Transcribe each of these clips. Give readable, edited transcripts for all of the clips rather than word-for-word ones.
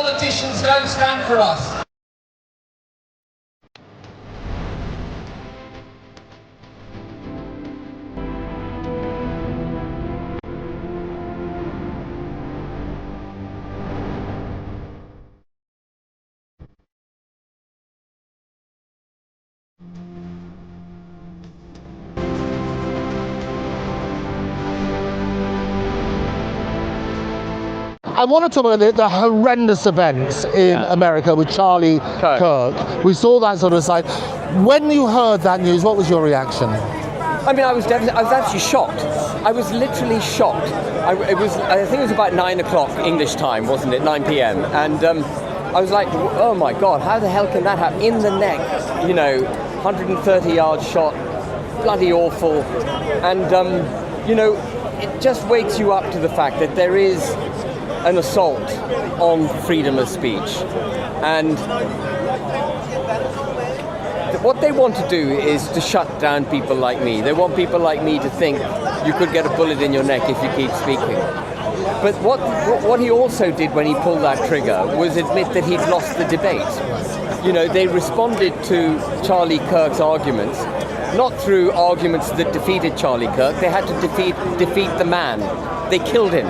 politicians don't stand for us. I want to talk about the horrendous events in America with Charlie Kirk. We saw that sort of side. When you heard that news, what was your reaction? I mean, I was actually shocked. I was literally shocked. I think it was about 9 o'clock English time, wasn't it? 9 p.m. And I was like, oh my God, how the hell can that happen? In the neck, 130-yard shot, bloody awful. And, it just wakes you up to the fact that there is an assault on freedom of speech. And what they want to do is to shut down people like me. They want people like me to think you could get a bullet in your neck if you keep speaking. But what he also did when he pulled that trigger was admit that he'd lost the debate. They responded to Charlie Kirk's arguments, not through arguments that defeated Charlie Kirk. They had to defeat the man. They killed him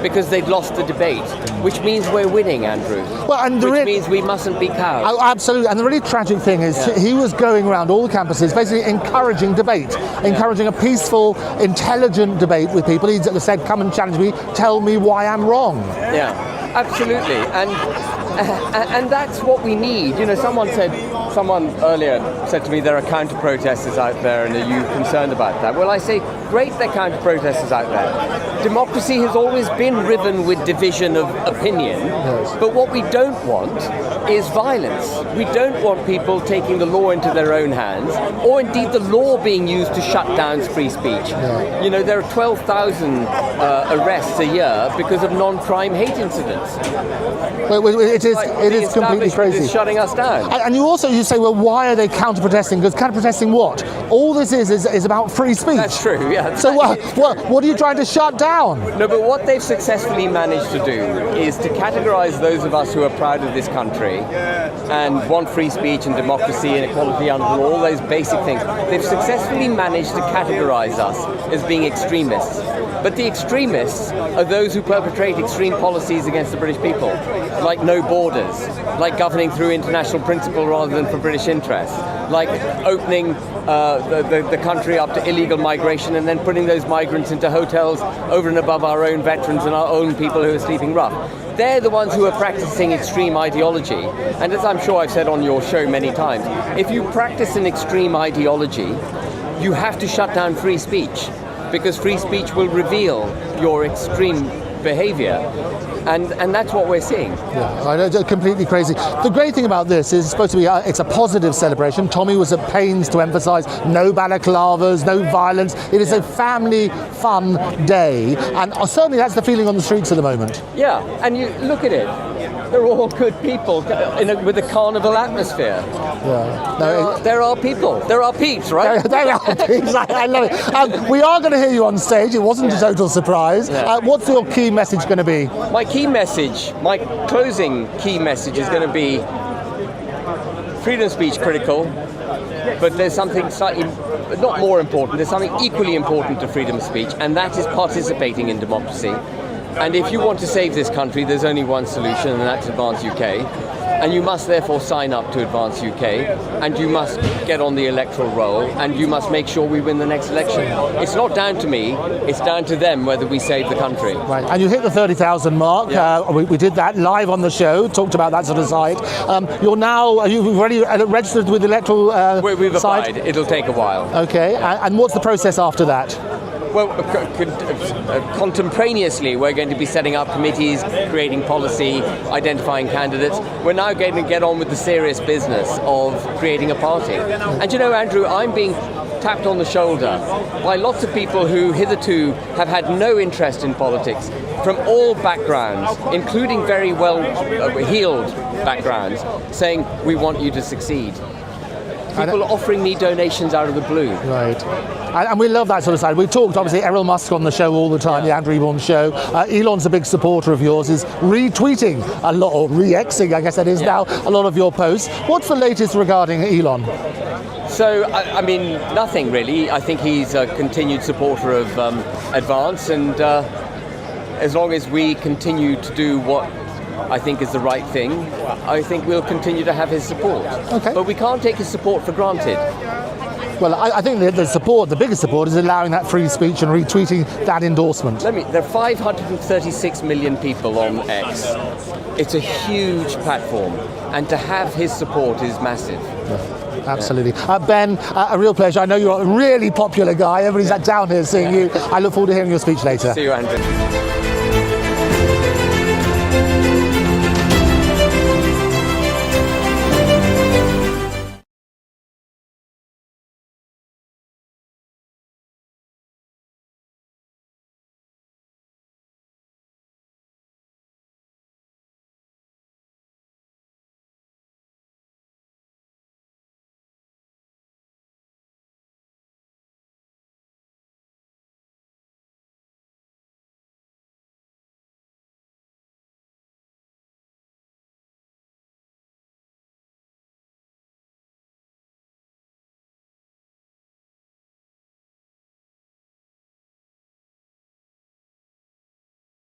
because they'd lost the debate, which means we're winning, Andrew. Well, and which means we mustn't be cowards. Oh, absolutely. And the really tragic thing is he was going around all the campuses basically encouraging debate, encouraging a peaceful, intelligent debate with people. He said, come and challenge me, tell me why I'm wrong. Yeah, absolutely. And that's what we need. Someone earlier said to me, there are counter-protesters out there, and are you concerned about that? Well, I say, great, there are counter-protesters out there. Democracy has always been riven with division of opinion, but what we don't want is violence. We don't want people taking the law into their own hands, or indeed the law being used to shut down free speech. There are 12,000 arrests a year because of non-crime hate incidents. Well, it is completely crazy. Is shutting us down. And you say, well, why are they counter-protesting? Because counter-protesting what? All this is about free speech. That's true, yeah. So what are you trying to shut down? No, but what they've successfully managed to do is to categorize those of us who are proud of this country and want free speech and democracy and equality under law, all those basic things. They've successfully managed to categorize us as being extremists. But the extremists are those who perpetrate extreme policies against the British people, like no borders, like governing through international principle rather than for British interests, like opening the country up to illegal migration and then putting those migrants into hotels over and above our own veterans and our own people who are sleeping rough. They're the ones who are practicing extreme ideology. And as I'm sure I've said on your show many times, if you practice an extreme ideology, you have to shut down free speech, because free speech will reveal your extreme behavior. And that's what we're seeing. Yeah, I know, completely crazy. The great thing about this is it's supposed to be it's a positive celebration. Tommy was at pains to emphasise no balaclavas, no violence. It is a family fun day, and certainly that's the feeling on the streets at the moment. Yeah, and you look at it. They're all good people with a carnival atmosphere. Yeah. There are people. There are peeps, right? There are peeps. I love it. We are going to hear you on stage. It wasn't a total surprise. Yeah. What's your key message going to be? My closing key message is going to be freedom of speech critical, but there's something slightly not more important. There's something equally important to freedom of speech, and that is participating in democracy. And if you want to save this country, there's only one solution, and that's Advance UK. And you must therefore sign up to Advance UK, and you must get on the electoral roll, and you must make sure we win the next election. It's not down to me, it's down to them whether we save the country. Right, and you hit the 30,000 mark. Yeah. We did that live on the show, talked about that sort of side. Are you already registered with the electoral We've applied, it'll take a while. Okay, and what's the process after that? Well, contemporaneously, we're going to be setting up committees, creating policy, identifying candidates. We're now going to get on with the serious business of creating a party. And Andrew, I'm being tapped on the shoulder by lots of people who hitherto have had no interest in politics, from all backgrounds, including very well-heeled backgrounds, saying, we want you to succeed. People offering me donations out of the blue. Right. And we love that sort of side. We've talked, obviously, Elon Musk on the show all the time, the Andrew Eborn show. Elon's a big supporter of yours, is retweeting a lot, or re-Xing, I guess that is now, a lot of your posts. What's the latest regarding Elon? So, I mean, nothing really. I think he's a continued supporter of Advance, and as long as we continue to do what I think is the right thing, I think we'll continue to have his support. Okay. But we can't take his support for granted. Well, I think the biggest support is allowing that free speech and retweeting that endorsement. There are 536 million people on X. It's a huge platform, and to have his support is massive. Yeah, absolutely. Ben, a real pleasure. I know you're a really popular guy. Everybody's down here seeing you. I look forward to hearing your speech later. See you, Andrew.